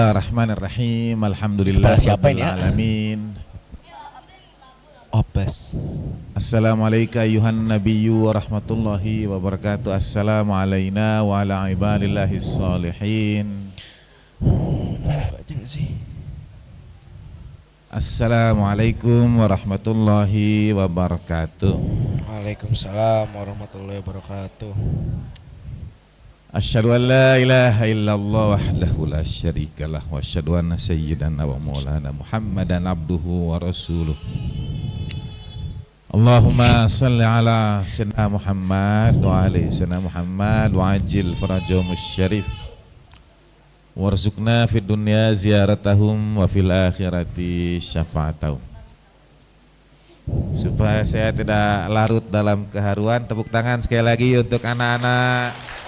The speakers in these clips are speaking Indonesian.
Bismillahirrahmanirrahim. Alhamdulillah Siapa ini ya? alamin. Obes. Assalamualaikum ayuhan nabiyyu wa rahmatullahi wa barakatuh. Assalamu alaina wa ala ibadillahis salihin. Baca gak sih? Assalamualaikum warahmatullahi wabarakatuh. Waalaikumsalam warahmatullahi wabarakatuh. Asyhadu an la ilaha illallah wahdahu la syarikalah wa asyhadu anna sayyidana wa maulana Muhammadan abduhu wa rasuluh. Allahumma salli ala sayyidina Muhammad wa ali sayyidina Muhammad wa ajil farajahum syarif warzuqna fid dunya ziyaratahum wa fil akhirati syafa'atahum. Supaya saya tidak larut dalam keharuan, tepuk tangan sekali lagi untuk anak-anak.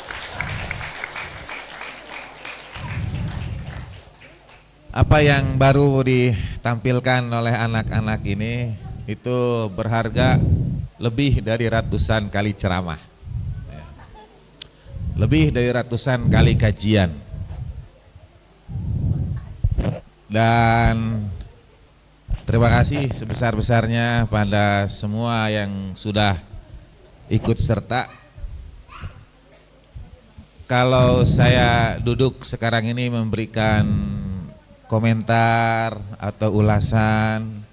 Apa yang baru ditampilkan oleh anak-anak ini itu berharga lebih dari ratusan kali ceramah, lebih dari ratusan kali kajian. Dan terima kasih sebesar-besarnya pada semua yang sudah ikut serta. Kalau saya duduk sekarang ini memberikan komentar atau ulasan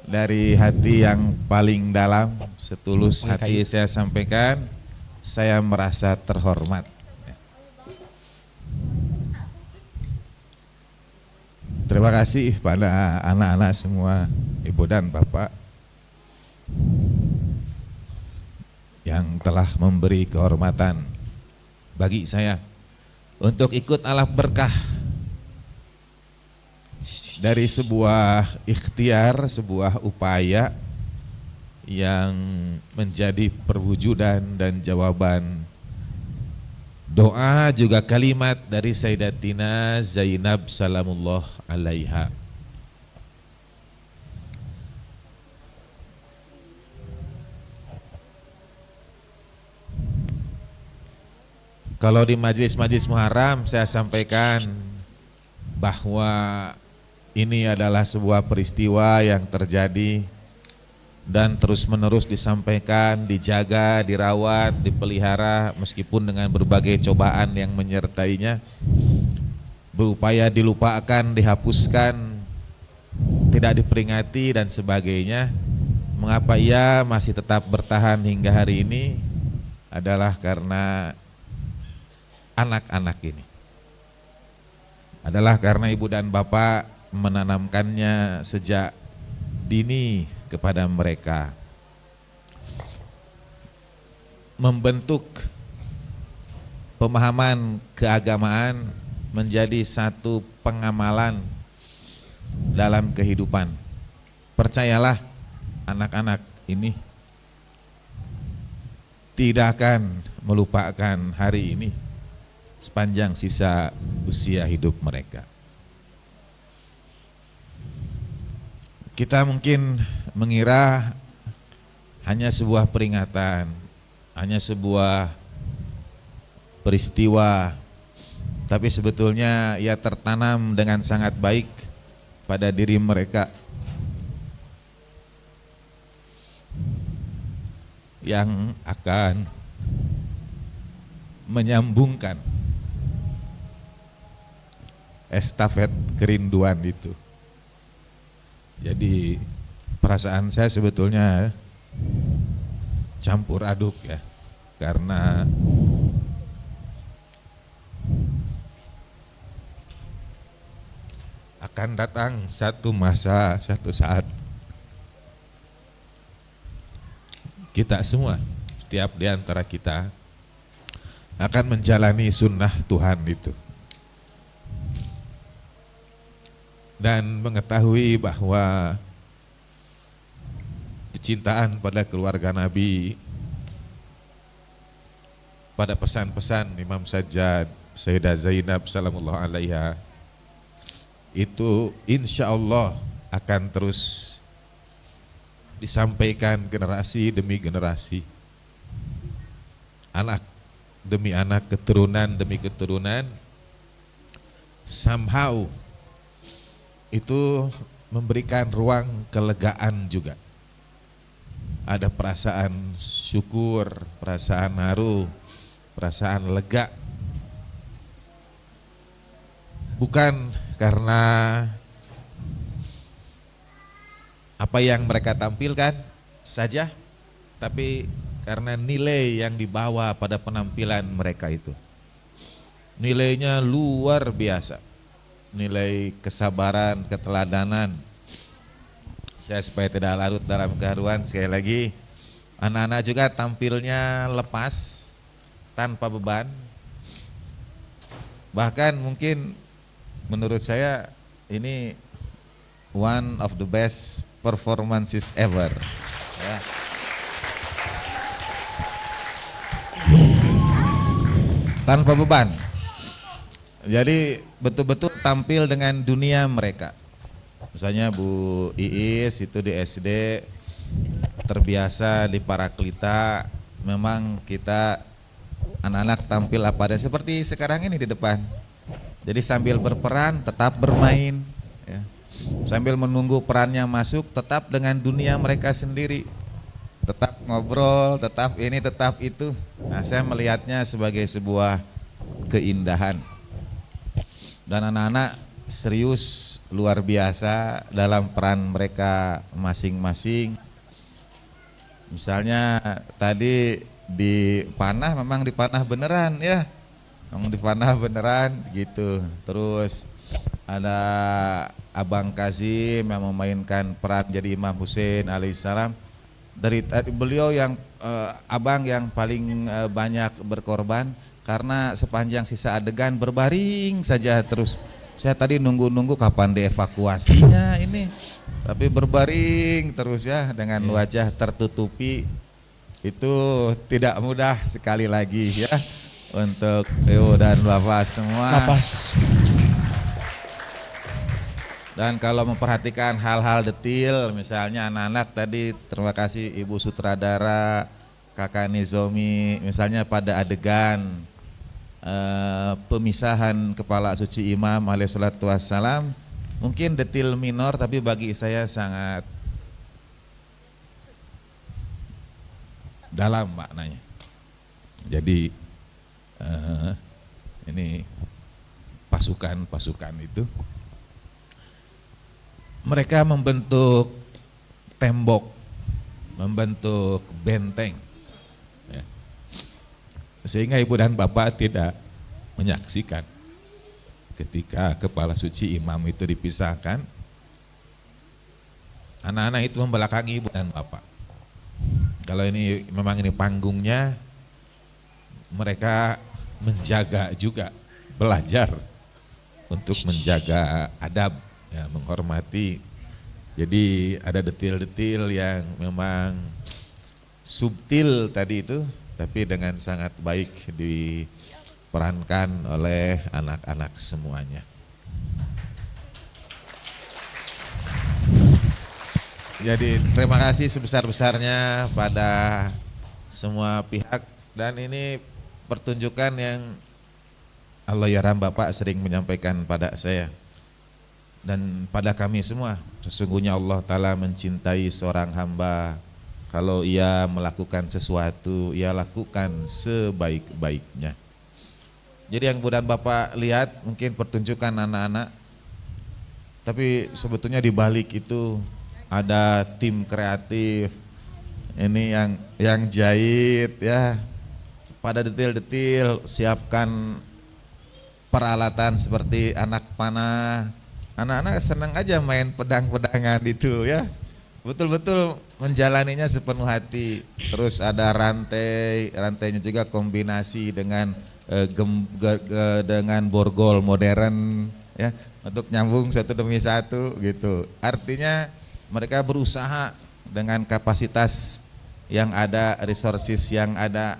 dari hati yang paling dalam, setulus hati saya sampaikan, saya merasa terhormat. Terima kasih pada anak-anak semua, ibu dan bapak yang telah memberi kehormatan bagi saya untuk ikut alaf berkah dari sebuah ikhtiar, sebuah upaya yang menjadi perwujudan dan jawaban doa juga kalimat dari Sayyidatina Zainab salamullah alaiha. Kalau di majlis-majlis Muharram saya sampaikan bahwa ini adalah sebuah peristiwa yang terjadi dan terus-menerus disampaikan, dijaga, dirawat, dipelihara meskipun dengan berbagai cobaan yang menyertainya, berupaya dilupakan, dihapuskan, tidak diperingati dan sebagainya. Mengapa ia masih tetap bertahan hingga hari ini adalah karena anak-anak ini, adalah karena ibu dan bapak menanamkannya sejak dini kepada mereka, membentuk pemahaman keagamaan menjadi satu pengamalan dalam kehidupan. Percayalah, anak-anak ini tidak akan melupakan hari ini sepanjang sisa usia hidup mereka. Kita mungkin mengira hanya sebuah peringatan, hanya sebuah peristiwa, tapi sebetulnya ia tertanam dengan sangat baik pada diri mereka yang akan menyambungkan estafet kerinduan itu. Jadi perasaan saya sebetulnya campur aduk ya, karena akan datang satu masa, satu saat kita semua, setiap di antara kita akan menjalani sunnah Tuhan itu dan mengetahui bahwa kecintaan pada keluarga Nabi, pada pesan-pesan Imam Sajjad, Sayyidah Zainab salamullah alaiha, itu insya Allah akan terus disampaikan generasi demi generasi, anak demi anak, keturunan demi keturunan, somehow itu memberikan ruang kelegaan juga. Ada perasaan syukur, perasaan haru, perasaan lega. Bukan karena apa yang mereka tampilkan saja, tapi karena nilai yang dibawa pada penampilan mereka itu. Nilainya luar biasa. Nilai kesabaran, keteladanan. Saya supaya tidak larut dalam keharuan, sekali lagi anak-anak juga tampilnya lepas, tanpa beban. Bahkan mungkin menurut saya ini one of the best performances ever. Ya. Tanpa beban. Jadi betul-betul tampil dengan dunia mereka. Misalnya Bu Iis itu di SD terbiasa di Paraklita, memang kita anak-anak tampil apa adanya seperti sekarang ini di depan. Jadi sambil berperan tetap bermain, ya. Sambil menunggu perannya masuk tetap dengan dunia mereka sendiri, tetap ngobrol, tetap ini, tetap itu. Nah, saya melihatnya sebagai sebuah keindahan. Dan anak-anak serius luar biasa dalam peran mereka masing-masing. Misalnya tadi dipanah, memang dipanah beneran ya, memang dipanah beneran gitu. Terus ada Abang Kazim yang memainkan peran jadi Imam Hussein alaihissalam. Dari tadi beliau yang abang yang paling banyak berkorban, karena sepanjang sisa adegan berbaring saja terus. Saya tadi nunggu-nunggu kapan dievakuasinya ini, tapi berbaring terus ya dengan wajah tertutupi. Itu tidak mudah sekali lagi ya untuk Ibu dan Bapak semua. Napas. Dan kalau memperhatikan hal-hal detil, misalnya anak-anak tadi, terima kasih Ibu Sutradara, Kakak Nizomi, misalnya pada adegan pemisahan kepala suci Imam alaihissalatu wassalam, mungkin detil minor tapi bagi saya sangat dalam maknanya. Jadi ini pasukan itu mereka membentuk tembok, membentuk benteng, ya. Sehingga ibu dan bapak tidak menyaksikan ketika kepala suci imam itu dipisahkan, anak-anak itu membelakangi ibu dan bapak. Kalau ini memang ini panggungnya, mereka menjaga juga, belajar untuk menjaga adab, ya, menghormati. Jadi ada detil-detil yang memang subtil tadi itu, tapi dengan sangat baik diperankan oleh anak-anak semuanya. Jadi terima kasih sebesar-besarnya pada semua pihak, dan ini pertunjukan yang Allahyarham Bapak sering menyampaikan pada saya dan pada kami semua. Sesungguhnya Allah Ta'ala mencintai seorang hamba, kalau ia melakukan sesuatu, ia lakukan sebaik-baiknya. Jadi yang Ibu dan Bapak lihat mungkin pertunjukan anak-anak, tapi sebetulnya di balik itu ada tim kreatif ini yang jahit ya, pada detil-detil, siapkan peralatan seperti anak panah. Anak-anak senang aja main pedang-pedangan itu ya, betul-betul menjalaninya sepenuh hati. Terus ada rantainya juga kombinasi dengan dengan borgol modern ya, untuk nyambung satu demi satu gitu. Artinya mereka berusaha dengan kapasitas yang ada, resources yang ada,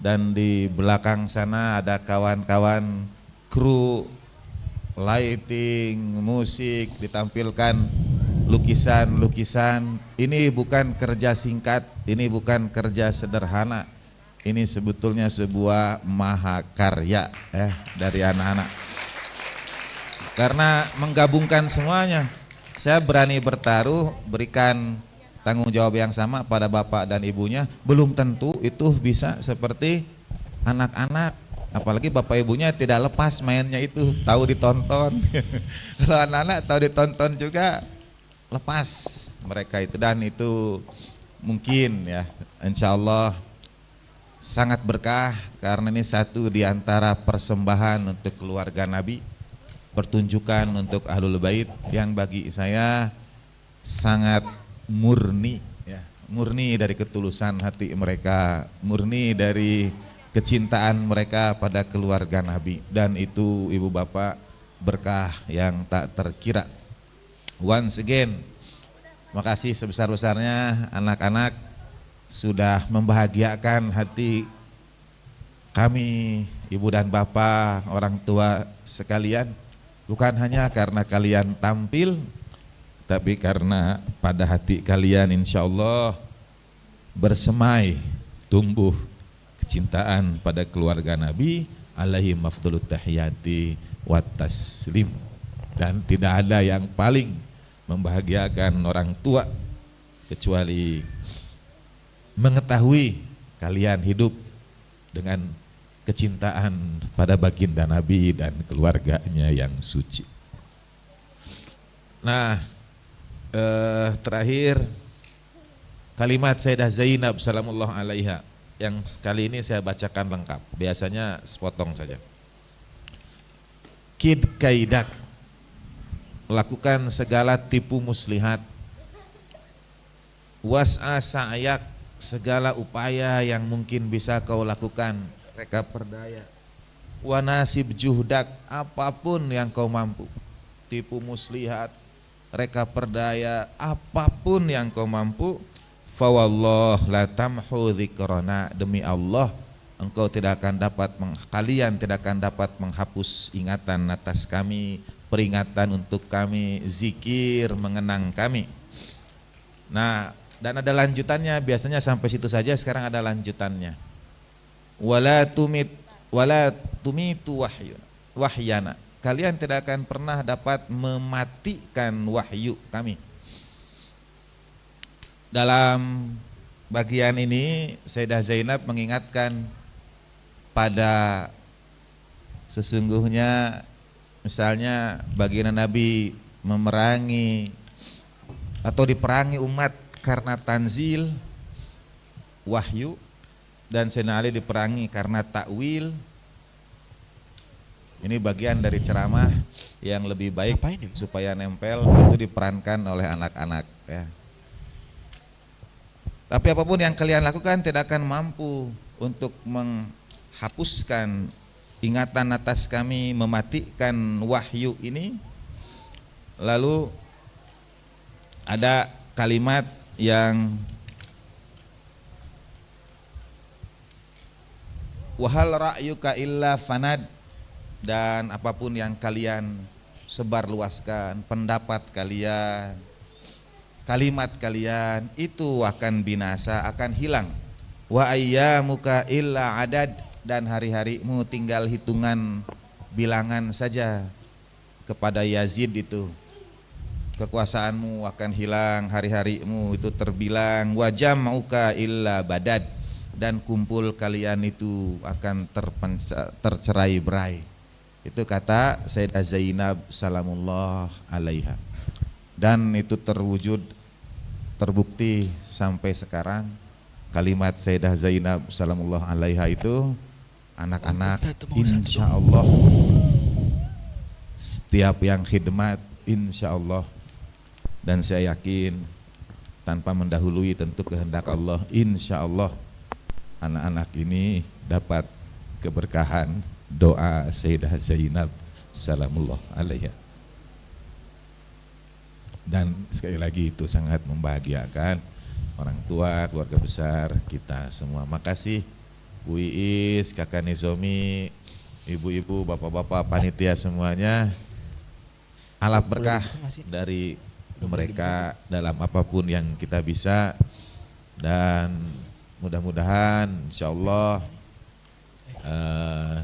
dan di belakang sana ada kawan-kawan kru lighting, musik, ditampilkan lukisan-lukisan. Ini bukan kerja singkat, ini bukan kerja sederhana. Ini sebetulnya sebuah mahakarya dari anak-anak. karena menggabungkan semuanya. Saya berani bertaruh berikan tanggung jawab yang sama pada bapak dan ibunya, belum tentu itu bisa seperti anak-anak, apalagi bapak ibunya tidak lepas mainnya itu, tahu ditonton. Kalau anak-anak tahu ditonton juga lepas mereka itu, dan itu mungkin ya insya Allah sangat berkah karena ini satu di antara persembahan untuk keluarga Nabi, pertunjukan untuk Ahlul Bait yang bagi saya sangat murni ya, murni dari ketulusan hati mereka, murni dari kecintaan mereka pada keluarga Nabi, dan itu ibu bapak berkah yang tak terkira. Once again, makasih sebesar-besarnya anak-anak sudah membahagiakan hati kami, ibu dan bapak, orang tua sekalian. Bukan hanya karena kalian tampil, tapi karena pada hati kalian insya Allah bersemai tumbuh kecintaan pada keluarga Nabi alaihi mafdulut tahiyati wa taslim. Dan tidak ada yang paling membahagiakan orang tua kecuali mengetahui kalian hidup dengan kecintaan pada baginda Nabi dan keluarganya yang suci. Nah, terakhir kalimat Sayyidah Zainab salamullah alaiha yang kali ini saya bacakan lengkap, biasanya sepotong saja. Kid kaidak, lakukan segala tipu muslihat. Was'a sa'yak, segala upaya yang mungkin bisa kau lakukan, reka perdaya. Wanasib juhdak, apapun yang kau mampu, tipu muslihat, reka perdaya, apapun yang kau mampu. Fawallah la tamhu dzikrana, demi Allah engkau tidak akan dapat kalian tidak akan dapat menghapus ingatan atas kami, peringatan untuk kami, zikir mengenang kami. Nah, dan ada lanjutannya, biasanya sampai situ saja, sekarang ada lanjutannya. Wala tumitu wahyana, kalian tidak akan pernah dapat mematikan wahyu kami. Dalam bagian ini Sayyidah Zainab mengingatkan pada sesungguhnya misalnya baginda Nabi memerangi atau diperangi umat karena tanzil wahyu, dan Sayyidina Ali diperangi karena takwil. Ini bagian dari ceramah yang lebih baik supaya nempel, itu diperankan oleh anak-anak ya. Tapi apapun yang kalian lakukan tidak akan mampu untuk menghapuskan ingatan atas kami, mematikan wahyu ini. Lalu ada kalimat yang wahal ra'yuka illa fanad, dan apapun yang kalian sebarluaskan, pendapat kalian, kalimat kalian itu akan binasa, akan hilang. Wa ayyamuka illa adad, dan hari-harimu tinggal hitungan bilangan saja. Kepada Yazid itu kekuasaanmu akan hilang, hari-harimu itu terbilang. Wa jam'uka illa badad, dan kumpul kalian itu akan tercerai-berai. Itu kata Sayyidah Zainab salamullah alaiha, dan itu terwujud, terbukti sampai sekarang. Kalimat Sayyidah Zainab salamullah alaiha itu anak-anak insya Allah setiap yang khidmat insya Allah, dan saya yakin tanpa mendahului tentu kehendak Allah, insya Allah anak-anak ini dapat keberkahan doa Sayyidah Zainab salamullah alaiha. Dan sekali lagi itu sangat membahagiakan orang tua, keluarga besar kita semua. Makasih Bu Iis, Kakak Nizomi, ibu-ibu, bapak-bapak, panitia semuanya. Alap berkah dari mereka dalam apapun yang kita bisa, dan mudah-mudahan insya Allah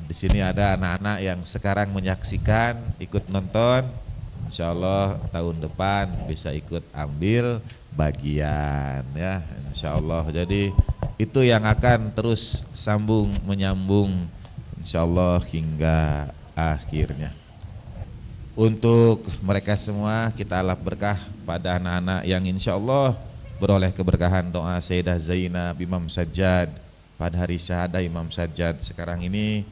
Di sini ada anak-anak yang sekarang menyaksikan, ikut nonton. Insya Allah tahun depan bisa ikut ambil bagian ya, Insya Allah. Jadi itu yang akan terus sambung menyambung Insya Allah hingga akhirnya. Untuk mereka semua kita alap berkah pada anak-anak yang insya Allah beroleh keberkahan doa Sayyidah Zainab Imam Sajjad pada hari syahadah Imam Sajjad sekarang ini.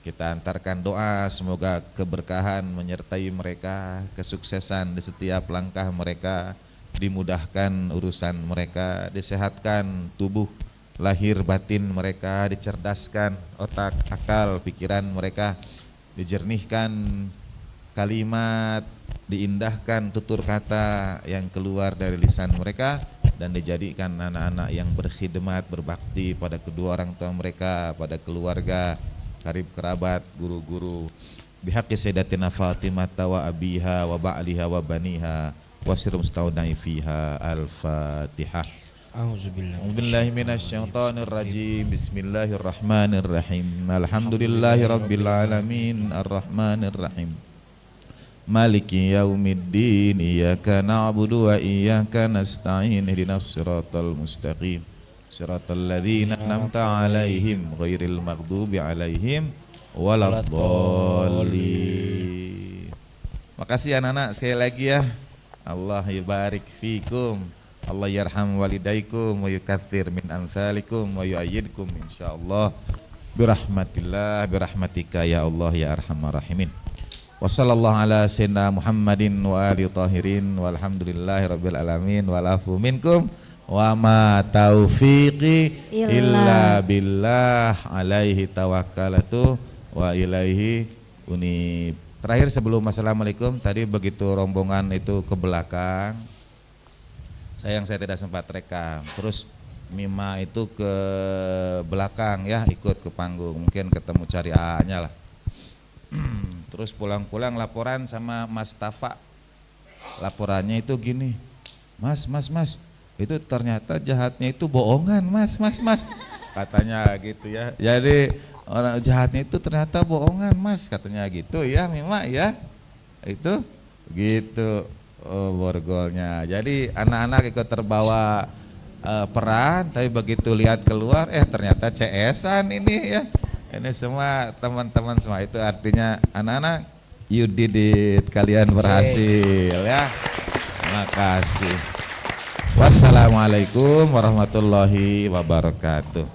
Kita antarkan doa semoga keberkahan menyertai mereka, kesuksesan di setiap langkah mereka, dimudahkan urusan mereka, disehatkan tubuh lahir batin mereka, dicerdaskan otak, akal, pikiran mereka, dijernihkan kalimat, diindahkan tutur kata yang keluar dari lisan mereka, dan dijadikan anak-anak yang berkhidmat, berbakti pada kedua orang tua mereka, pada keluarga, karib kerabat, guru-guru. Bihaqqi Sayyidatina Fatimah wa abiha wa ba'liha wa baniha wa sirrum staudai fiha. Al-Fatihah. A'udzubillahi minasyaitonir rajim. Bismillahirrahmanirrahim. Alhamdulillahi rabbil alamin arrahmanir rahim. Maliki yaumiddin, iyyaka na'budu wa iyyaka nasta'in, ihdinas siratal mustaqim, siratal ladzina an'amta 'alaihim ghairil maghdubi 'alaihim waladdallin. Makasih anak-anak sekali lagi ya. Allah yubarik fikum, Allah yarham walidaykum wa yukatsir min amsalikum wa yu'ayyidkum insyaallah birahmatillah birahmatika ya Allah ya arhamar rahimin. Wa sallallahu ala sayyidina Muhammadin wa ali tahirin walhamdulillahi rabbil alamin walafu minkum wa ma taufiqi illa billah alaihi tawakkalatu wa ilaihi unib. Terakhir sebelum assalamualaikum, tadi begitu rombongan itu ke belakang, sayang saya tidak sempat rekam. Terus Mima itu ke belakang ya, ikut ke panggung, mungkin ketemu cari A-nya lah. Terus pulang-pulang laporan sama Mas Tafa. Laporannya itu gini, Mas, itu ternyata jahatnya itu bohongan, Mas. Katanya gitu ya. Jadi orang jahatnya itu ternyata bohongan, Mas, katanya gitu ya, Mima ya. Itu gitu. Oh, borgolnya. Jadi anak-anak ikut terbawa peran, tapi begitu lihat keluar, ternyata CS-an ini ya. Ini semua teman-teman semua, itu artinya anak-anak you did it, kalian berhasil ya. Makasih. Wassalamualaikum warahmatullahi wabarakatuh.